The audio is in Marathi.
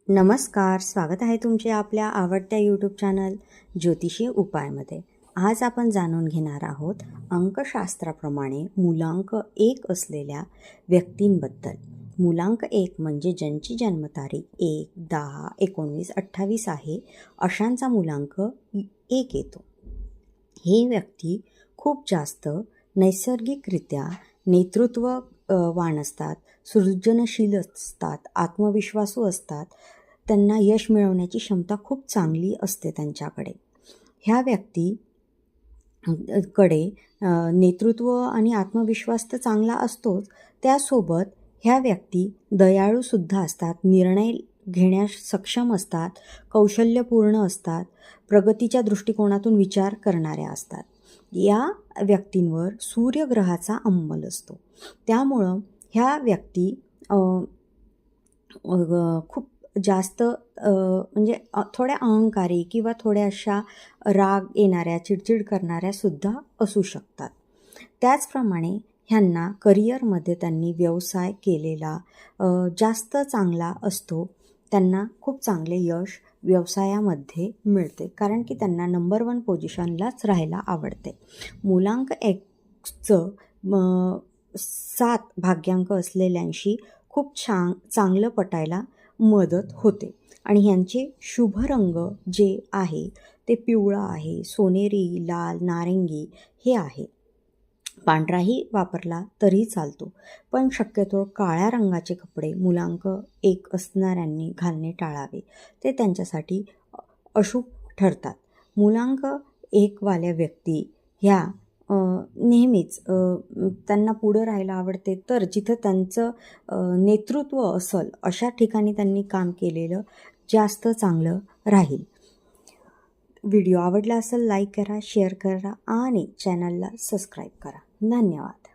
नमस्कार, स्वागत आहे तुमचे आपल्या आवडत्या यूट्यूब चॅनल ज्योतिषी उपायमध्ये. आज आपण जाणून घेणार आहोत अंकशास्त्राप्रमाणे मूलांक 1 असलेल्या व्यक्तींबद्दल. मूलांक 1 म्हणजे ज्यांची जन्मतारीख 1, 10, 19, 28 आहे, अशांचा मूलांक 1 येतो. ही व्यक्ती खूप जास्त नैसर्गिकरित्या नेतृत्ववान असतात, सृजनशील असतात, आत्मविश्वासू असतात. त्यांना यश मिळवण्याची क्षमता खूप चांगली असते त्यांच्याकडे. ह्या व्यक्ती कडे नेतृत्व आणि आत्मविश्वास तर चांगला असतोच, त्यासोबत ह्या व्यक्ती दयाळूसुद्धा असतात, निर्णय घेण्यास सक्षम असतात, कौशल्यपूर्ण असतात, प्रगतीच्या दृष्टिकोनातून विचार करणाऱ्या असतात. या व्यक्तींवर सूर्यग्रहाचा अंमल असतो. त्यामुळं ह्या व्यक्ती खूप जास्त म्हणजे थोड्या अहंकारी किंवा थोड्या अशा राग येणाऱ्या, चिडचिड करणाऱ्यासुद्धा असू शकतात. त्याचप्रमाणे ह्यांना करिअरमध्ये त्यांनी व्यवसाय केलेला जास्त चांगला असतो. त्यांना खूप चांगले यश व्यवसायामध्ये मिळते, कारण की त्यांना नंबर 1 पोझिशनलाच राहायला आवडते. मूलांक 1चं 7 भाग्यांक असलेल्यांशी खूप चांगलं पटायला मदत होते. आणि ह्यांचे शुभ रंग जे आहे ते पिवळा आहे, सोनेरी, लाल, नारिंगी हे आहे. पांढराही वापरला तरी चालतो, पण शक्यतो काळ्या रंगाचे कपडे मूलांक 1 असणाऱ्यांनी घालणे टाळावे, ते त्यांच्यासाठी अशुभ ठरतात. मूलांक 1 वाल्या व्यक्ती ह्या नेहमीच त्यांना पुढं राहायला आवडते, तर जिथं त्यांचं नेतृत्व असेल अशा ठिकाणी त्यांनी काम केलेलं जास्त चांगलं राहील. व्हिडिओ आवडला असेल लाईक करा, शेअर करा आणि चॅनलला सबस्क्राईब करा. धन्यवाद.